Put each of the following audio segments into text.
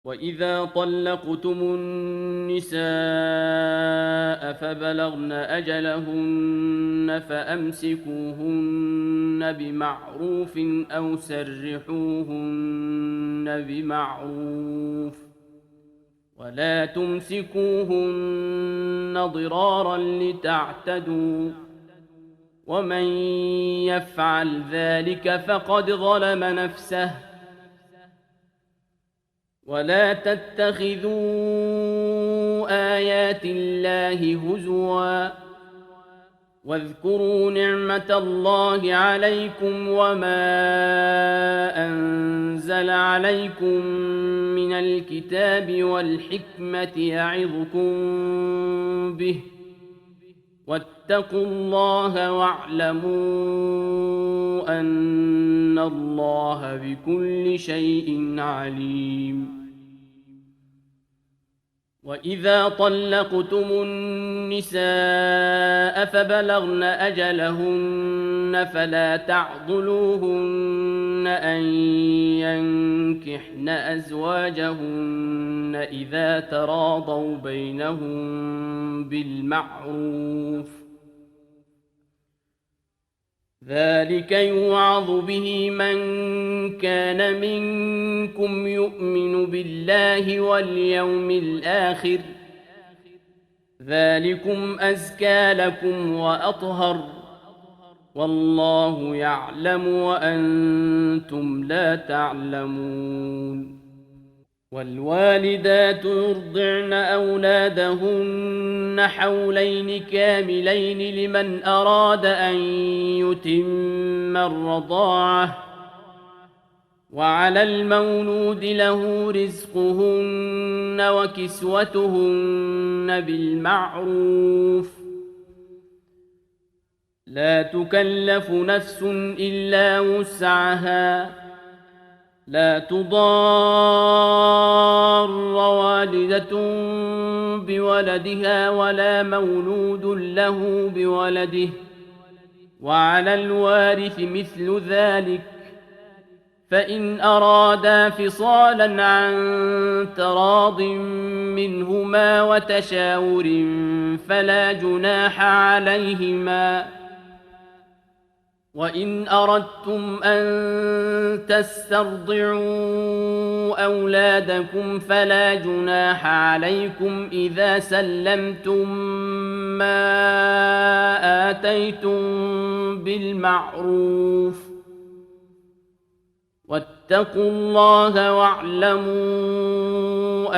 وإذا طلقتم النساء فبلغن أجلهن فأمسكوهن بمعروف أو سرحوهن بمعروف ولا تمسكوهن ضرارا لتعتدوا ومن يفعل ذلك فقد ظلم نفسه ولا تتخذوا آيات الله هزوا واذكروا نعمة الله عليكم وما أنزل عليكم من الكتاب والحكمة يعظكم به واتقوا الله واعلموا أن الله بكل شيء عليم وإذا طلقتم النساء فبلغن أجلهن فلا تعضلوهن أن ينكحن أزواجهن إذا تراضوا بينهم بالمعروف ذلك يوعظ به من كان منكم يؤمن بالله واليوم الآخر ذلكم أزكى لكم وأطهر والله يعلم وأنتم لا تعلمون والوالدات يرضعن أولادهن حولين كاملين لمن أراد أن يتم الرضاعة وعلى المولود له رزقهن وكسوتهن بالمعروف لا تكلف نفس إلا وسعها لا تضار والدة بولدها ولا مولود له بولده وعلى الوارث مثل ذلك فإن أرادا فصالا عن تراض منهما وتشاور فلا جناح عليهما وإن أردتم أن تسترضعوا أولادكم فلا جناح عليكم إذا سلمتم ما آتيتم بالمعروف واتقوا الله واعلموا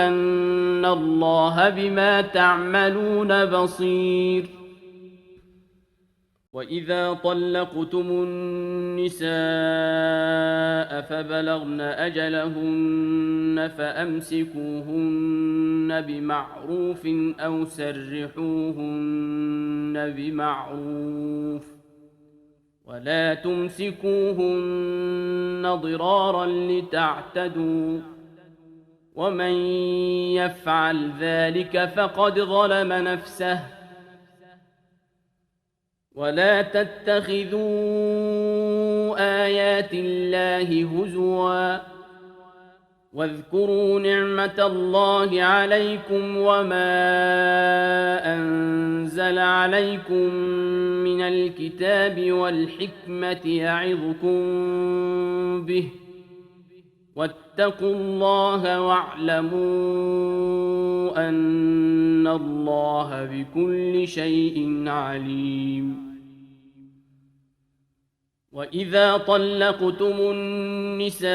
أن الله بما تعملون بصير وإذا طلقتم النساء فبلغن أجلهن فأمسكوهن بمعروف أو سرحوهن بمعروف ولا تمسكوهن ضرارا لتعتدوا ومن يفعل ذلك فقد ظلم نفسه ولا تتخذوا آيات الله هزوا واذكروا نعمة الله عليكم وما أنزل عليكم من الكتاب والحكمة يعظكم به واتقوا الله واعلموا أن الله بكل شيء عليم وإذا طلقتم النساء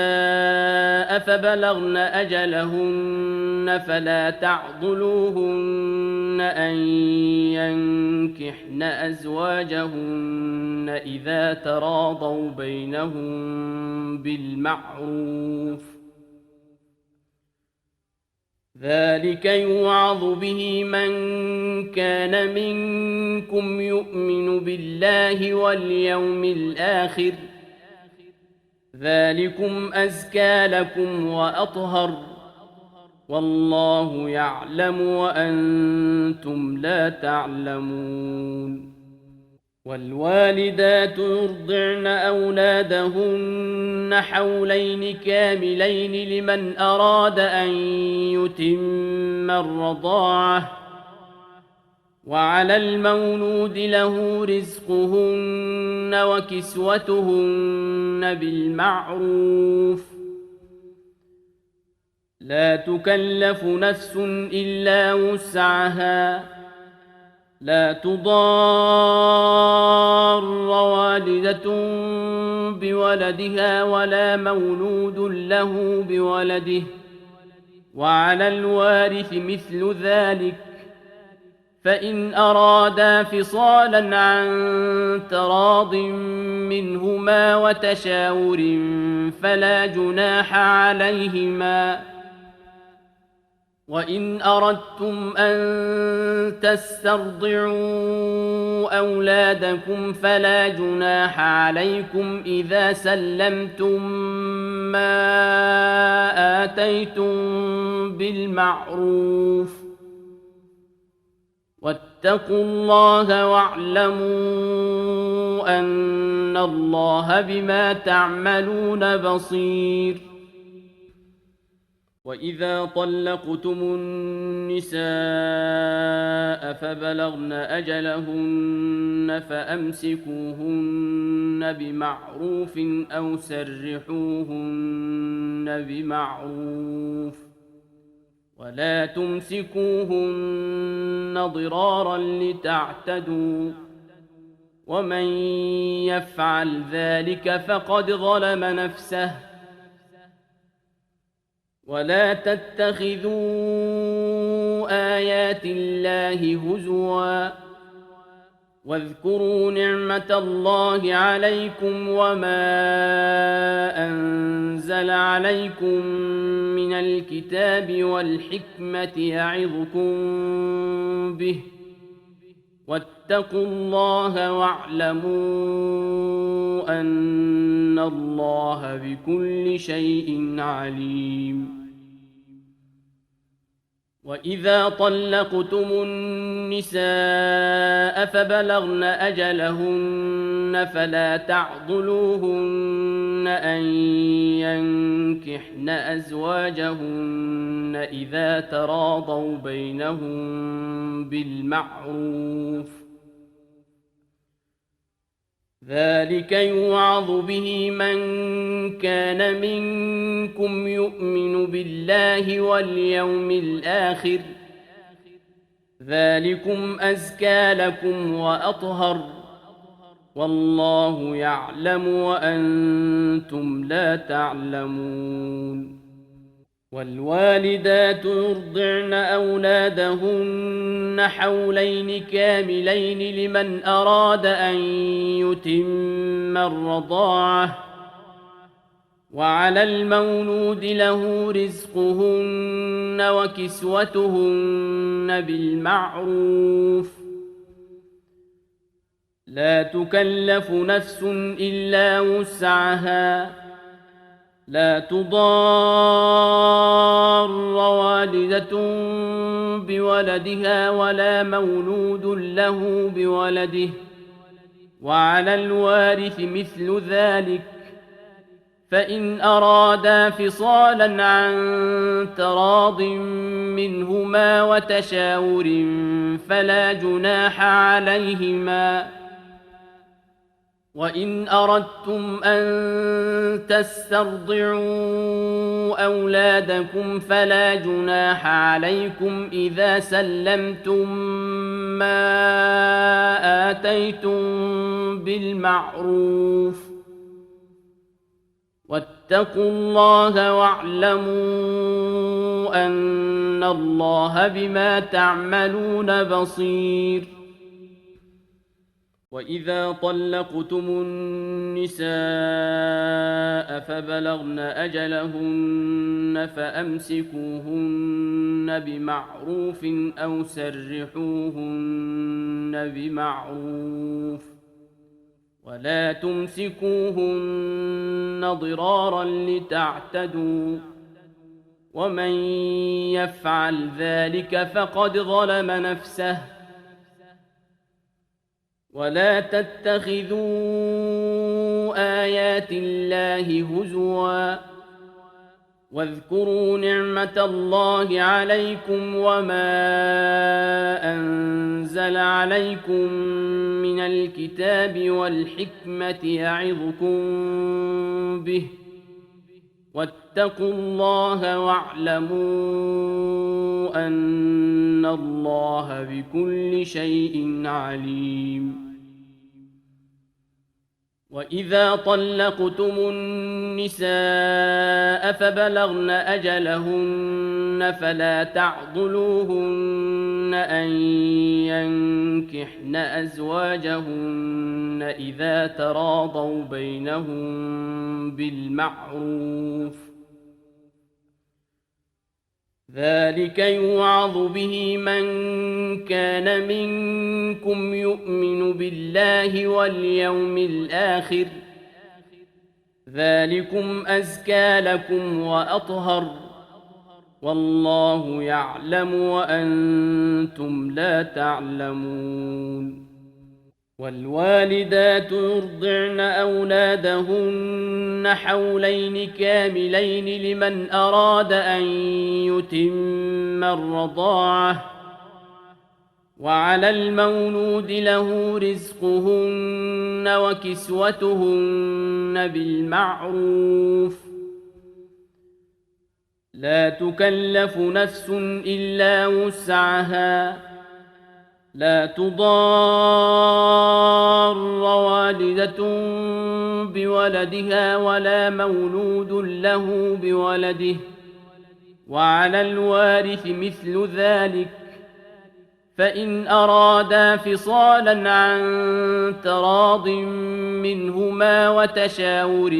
فبلغن أجلهن فلا تعضلوهن أن ينكحن أزواجهن إذا تراضوا بينهم بالمعروف ذلك يوعظ به من كان منكم يؤمن بالله واليوم الآخر ذلكم أزكى لكم وأطهر والله يعلم وأنتم لا تعلمون والوالدات يرضعن أولادهن حولين كاملين لمن أراد أن يتم الرضاعة وعلى المولود له رزقهن وكسوتهن بالمعروف لا تكلف نفس إلا وسعها لا تضار والدة بولدها ولا مولود له بولده وعلى الوارث مثل ذلك فإن أرادا فصالا عن تراض منهما وتشاور فلا جناح عليهما وإن أردتم أن تسترضعوا أولادكم فلا جناح عليكم إذا سلمتم ما آتيتم بالمعروف واتقوا الله واعلموا أن الله بما تعملون بصير وإذا طلقتم النساء فبلغن أجلهن فأمسكوهن بمعروف أو سرحوهن بمعروف ولا تمسكوهن ضرارا لتعتدوا ومن يفعل ذلك فقد ظلم نفسه ولا تتخذوا آيات الله هزوا واذكروا نعمة الله عليكم وما أنزل عليكم من الكتاب والحكمة يعظكم به واتقوا الله واعلموا أن الله بكل شيء عليم وإذا طلقتم النساء فبلغن أجلهن فلا تعضلوهن أن ينكحن أزواجهن إذا تراضوا بينهم بالمعروف ذلك يوعظ به من كان منكم يؤمن بالله واليوم الآخر ذلكم أزكى لكم وأطهر والله يعلم وأنتم لا تعلمون والوالدات يرضعن أولادهن حولين كاملين لمن أراد أن يتم الرضاعة وعلى المولود له رزقهن وكسوتهن بالمعروف لا تكلف نفس إلا وسعها لا تضار والدة بولدها ولا مولود له بولده وعلى الوارث مثل ذلك فإن أرادا فصالا عن تراض منهما وتشاور فلا جناح عليهما وإن أردتم أن تسترضعوا أولادكم فلا جناح عليكم إذا سلمتم ما آتيتم بالمعروف واتقوا الله واعلموا أن الله بما تعملون بصير وإذا طلقتم النساء فبلغن أجلهن فأمسكوهن بمعروف أو سرحوهن بمعروف ولا تمسكوهن ضرارا لتعتدوا ومن يفعل ذلك فقد ظلم نفسه ولا تتخذوا آيات الله هزوا واذكروا نعمة الله عليكم وما أنزل عليكم من الكتاب والحكمة يعظكم به واتقوا الله واعلموا أن الله بكل شيء عليم. وإذا طلقتم النساء فبلغن أجلهن فلا تعضلوهن أن ينكحن أزواجهن إذا تراضوا بينهم بالمعروف ذلك يوعظ به من كان منكم يؤمن بالله واليوم الآخر ذلكم أزكى لكم وأطهر والله يعلم وأنتم لا تعلمون. والوالدات يرضعن أولادهن حولين كاملين لمن أراد أن يتم الرضاعة وعلى المولود له رزقهن وكسوتهن بالمعروف لا تكلف نفس إلا وسعها لا تضار والدة بولدها ولا مولود له بولده وعلى الوارث مثل ذلك فإن أرادا فصالا عن تراض منهما وتشاور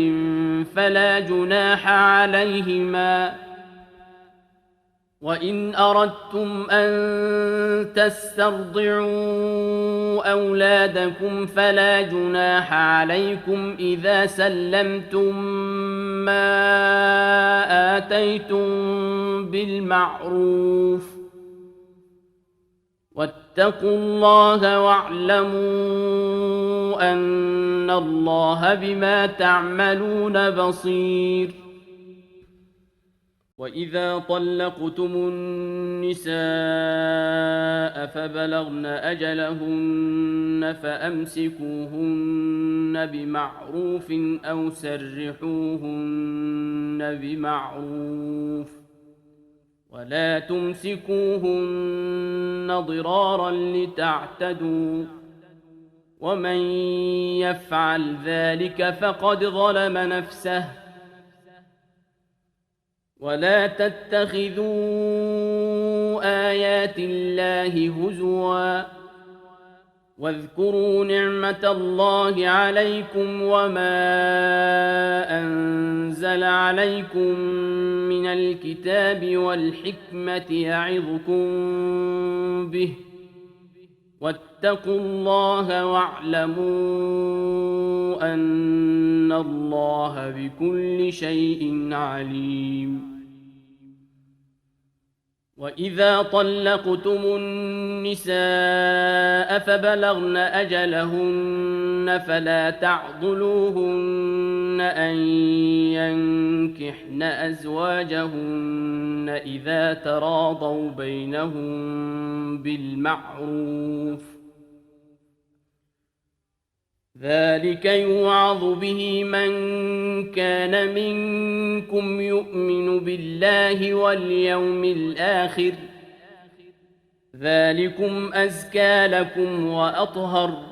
فلا جناح عليهما. وإن أردتم أن تسترضعوا أولادكم فلا جناح عليكم إذا سلمتم ما آتيتم بالمعروف واتقوا الله واعلموا أن الله بما تعملون بصير. وإذا طلقتم النساء فبلغن أجلهن فأمسكوهن بمعروف أو سرحوهن بمعروف ولا تمسكوهن ضرارا لتعتدوا ومن يفعل ذلك فقد ظلم نفسه. ولا تتخذوا آيات الله هزوا واذكروا نعمة الله عليكم وما أنزل عليكم من الكتاب والحكمة يعظكم به واتقوا الله واعلموا أن الله بكل شيء عليم. وإذا طلقتم النساء فبلغن أجلهن فلا تعضلوهن أن ينكحن أزواجهن إذا تراضوا بينهم بالمعروف ذلك يوعظ به من كان منكم يؤمن بالله واليوم الآخر ذلكم أزكى لكم وأطهر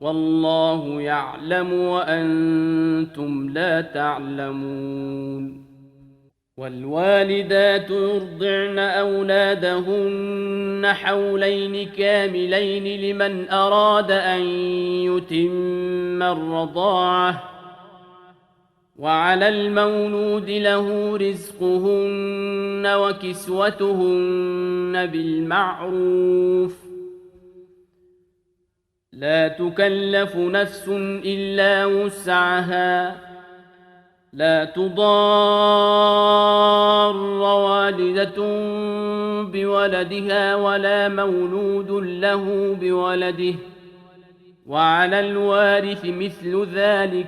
والله يعلم وأنتم لا تعلمون. والوالدات يرضعن أولادهن حولين كاملين لمن أراد أن يتم الرضاعة وعلى المولود له رزقهن وكسوتهن بالمعروف لا تكلف نفس إلا وسعها لا تضار والدة بولدها ولا مولود له بولده وعلى الوارث مثل ذلك،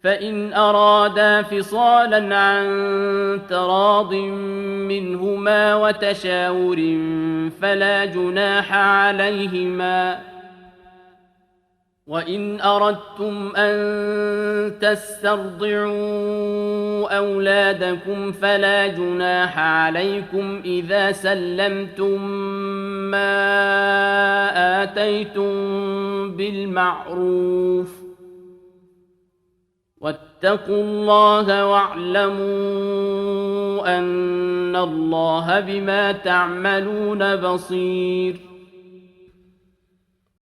فإن أرادا فصالا عن تراض منهما وتشاور فلا جناح عليهما. وإن أردتم أن تسترضعوا أولادكم فلا جناح عليكم إذا سلمتم ما آتيتم بالمعروف. واتقوا الله واعلموا أن الله بما تعملون بصير.